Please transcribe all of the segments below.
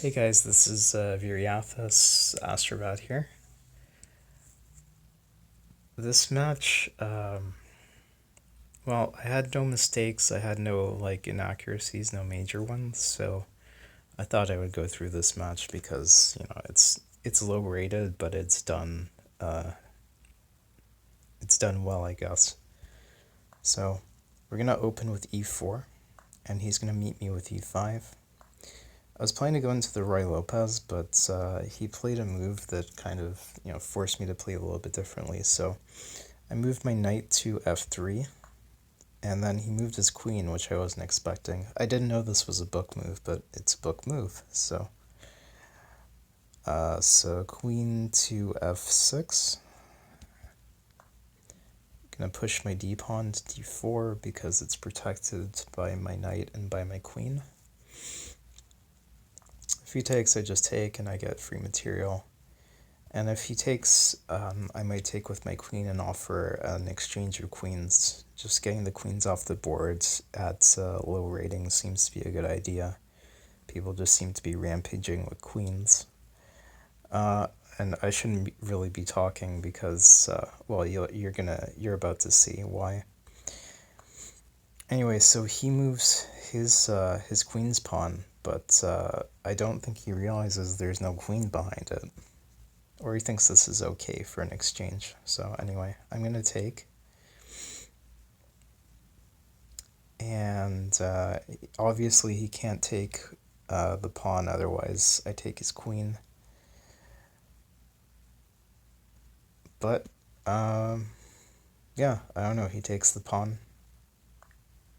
Hey guys, this is Viriathos Astrobat here. This match, well, I had no mistakes, I had no inaccuracies, no major ones, so I thought I would go through this match because it's low rated, but it's done well, I guess. So we're gonna open with e4, and he's gonna meet me with e5. I was planning to go into the Roy Lopez, but he played a move that kind of forced me to play a little bit differently. So I moved my knight to f3, and then he moved his queen, which I wasn't expecting. I didn't know this was a book move, but it's a book move. So queen to f6. Gonna push my d pawn to d4 because it's protected by my knight and by my queen. If he takes, I just take and I get free material. And if he takes, I might take with my queen and offer an exchange of queens. Just getting the queens off the board at low rating seems to be a good idea. People just seem to be rampaging with queens. And I shouldn't really be talking because, well, you're about to see why. Anyway, so he moves his queen's pawn, but I don't think he realizes there's no queen behind it. Or he thinks this is okay for an exchange. So anyway, I'm going to take. And obviously he can't take the pawn, otherwise I take his queen. But, yeah, I don't know, he takes the pawn.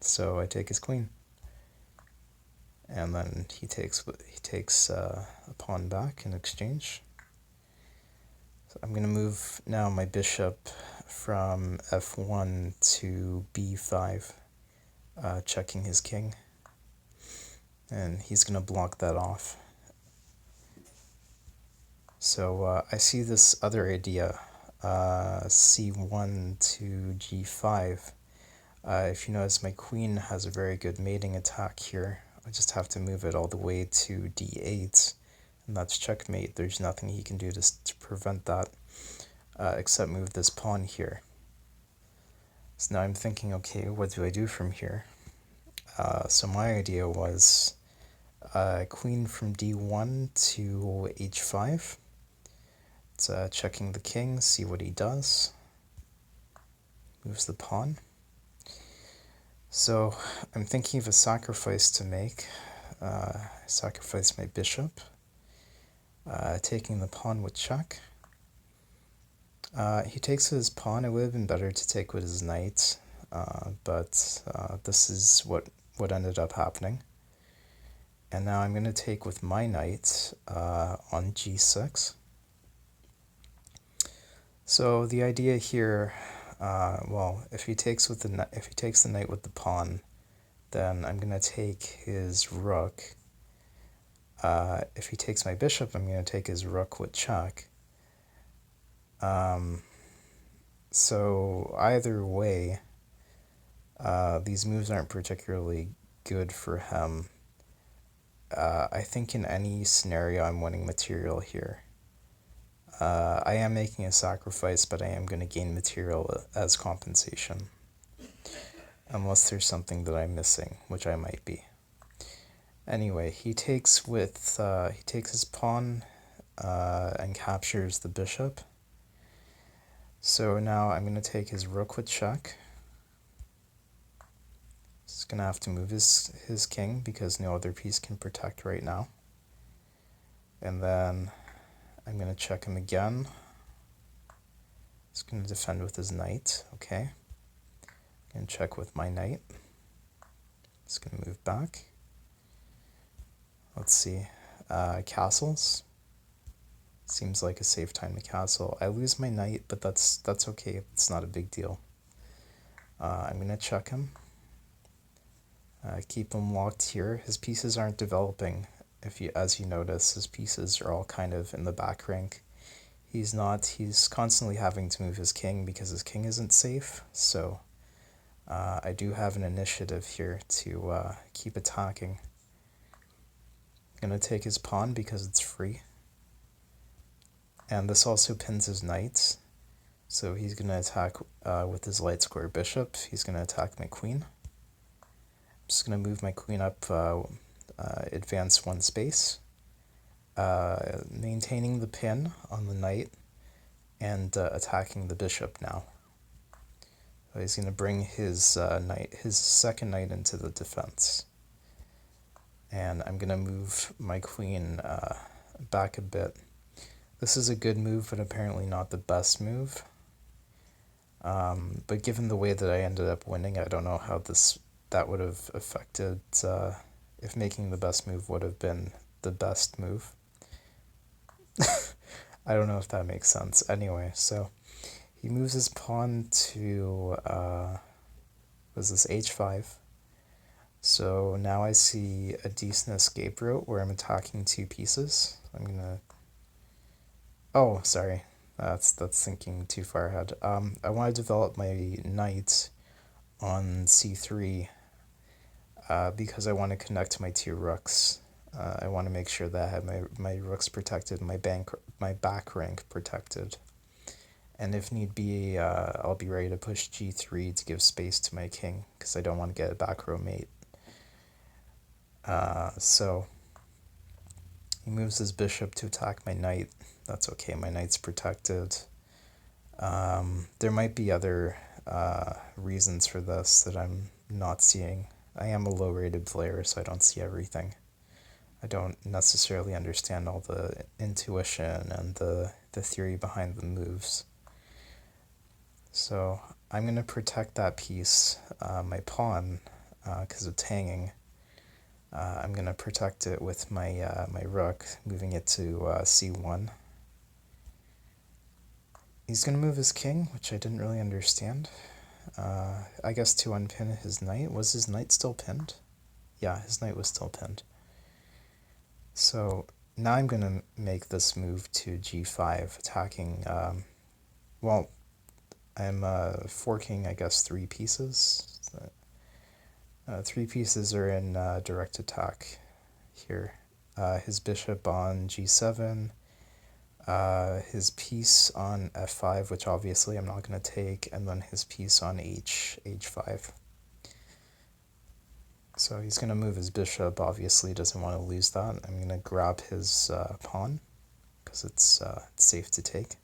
So I take his queen. And then he takes a pawn back in exchange. So I'm going to move now my bishop from f1 to b5, checking his king. And he's going to block that off. So I see this other idea, c1 to g5. If you notice, my queen has a very good mating attack here. I just have to move it all the way to d8, and that's checkmate. There's nothing he can do to prevent that, except move this pawn here. So now I'm thinking, okay, what do I do from here? So my idea was queen from d1 to h5. It's checking the king, see what he does. Moves the pawn. So I'm thinking of a sacrifice to make. Sacrifice my bishop. Taking the pawn with check. He takes his pawn. It would have been better to take with his knight, but this is what ended up happening. And now I'm going to take with my knight on g6. So the idea here, well, if he takes the knight with the pawn, then I'm going to take his rook. If he takes my bishop, I'm going to take his rook with check. So either way, these moves aren't particularly good for him. I think in any scenario I'm winning material here. I am making a sacrifice, but I am going to gain material as compensation. Unless there's something that I'm missing, which I might be. Anyway, he takes his pawn and captures the bishop. So now I'm going to take his rook with check. He's going to have to move his king because no other piece can protect right now. And then I'm going to check him again. He's going to defend with his knight. Okay. I'm going to check with my knight. He's going to move back. Let's see. Castles. Seems like a safe time to castle. I lose my knight, but that's okay. It's not a big deal. I'm going to check him. Keep him locked here. His pieces aren't developing. As you notice, his pieces are all kind of in the back rank. He's constantly having to move his king because his king isn't safe. So I do have an initiative here to keep attacking. I'm going to take his pawn because it's free. And this also pins his knight. So he's going to attack with his light square bishop. He's going to attack my queen. I'm just going to move my queen up, advance one space, maintaining the pin on the knight, and attacking the bishop now. So he's going to bring his his second knight into the defense. And I'm going to move my queen back a bit. This is a good move, but apparently not the best move. But given the way that I ended up winning, I don't know how that would have affected if making the best move would have been the best move. I don't know if that makes sense. Anyway, so he moves his pawn to was this h5. So now I see a decent escape route where I'm attacking two pieces. I'm gonna. Oh, sorry. That's thinking too far ahead. I want to develop my knight on c3 because I want to connect my two rooks. I want to make sure that I have my rooks protected, my back rank protected. And if need be, I'll be ready to push g3 to give space to my king because I don't want to get a back row mate. So he moves his bishop to attack my knight. That's okay, my knight's protected. There might be other reasons for this that I'm not seeing. I am a low-rated player, so I don't see everything. I don't necessarily understand all the intuition and the theory behind the moves. So I'm going to protect that piece, my pawn, because it's hanging. I'm going to protect it with my my rook, moving it to c1. He's going to move his king, which I didn't really understand. I guess to unpin his knight. Was his knight still pinned? Yeah, his knight was still pinned. So now I'm going to make this move to g5, attacking, well, I'm forking, I guess, three pieces. Three pieces are in direct attack here. His bishop on g7, his piece on f5, which obviously I'm not going to take, and then his piece on h5. So he's going to move his bishop, obviously doesn't want to lose that. I'm going to grab his pawn, because it's safe to take.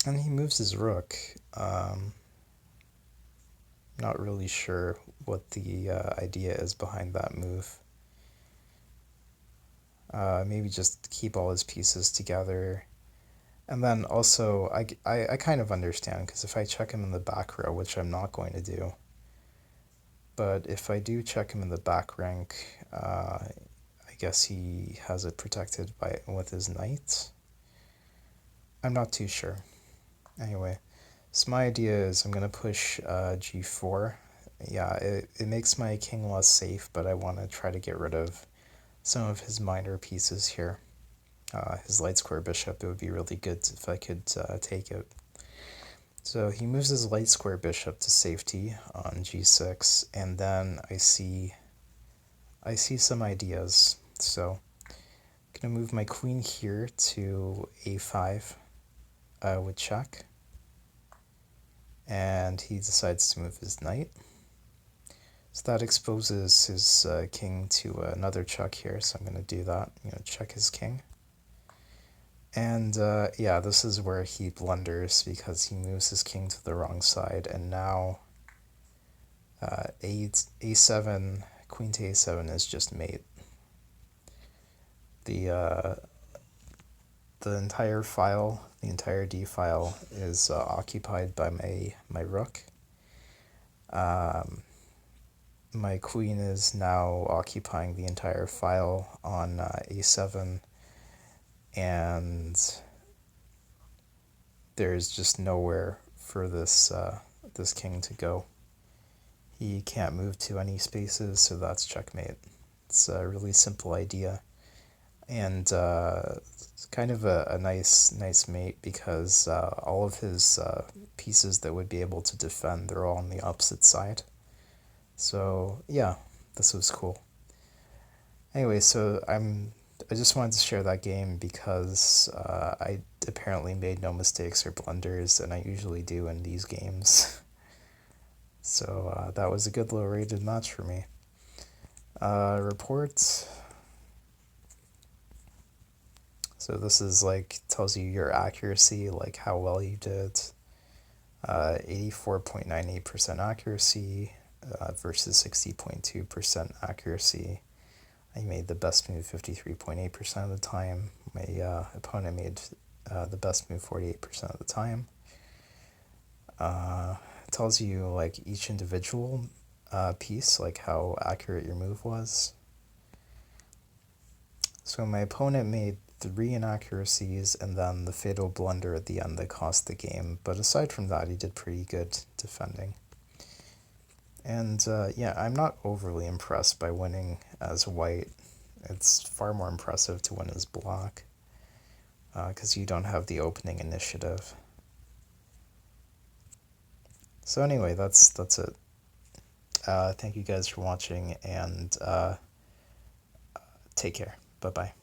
And he moves his rook. Not really sure what the idea is behind that move. Maybe just keep all his pieces together. And then also, I kind of understand, because if I check him in the back row, which I'm not going to do, but if I do check him in the back rank, I guess he has it protected with his knight. I'm not too sure. Anyway, so my idea is I'm going to push g4. Yeah, it makes my king less safe, but I want to try to get rid of some of his minor pieces here. His light square bishop, it would be really good if I could take it. So he moves his light square bishop to safety on g6, and then I see some ideas. So I'm going to move my queen here to a5 with check, and he decides to move his knight. So that exposes his king to another check here, so I'm going to do that. I'm going to check his king. And yeah, this is where he blunders because he moves his king to the wrong side, and now a7, queen to a7 is just mate. The entire file, the entire D file, is occupied by my rook. My queen is now occupying the entire file on a7, and there's just nowhere for this this king to go. He can't move to any spaces, so that's checkmate. It's a really simple idea, and it's kind of a nice mate because all of his pieces that would be able to defend, they're all on the opposite side. So yeah, this was cool. Anyway, I just wanted to share that game because I apparently made no mistakes or blunders, and I usually do in these games. So that was a good low rated match for me. Reports. So this is like tells you your accuracy, like how well you did. 84.98% accuracy versus 60.2% accuracy. I made the best move 53.8% of the time. My opponent made the best move 48% of the time. It tells you like each individual piece, like how accurate your move was. So my opponent made 3 inaccuracies and then the fatal blunder at the end that cost the game. But aside from that, he did pretty good defending. And yeah, I'm not overly impressed by winning as white. It's far more impressive to win as black because you don't have the opening initiative. So anyway, that's it. Thank you guys for watching and take care. Bye bye.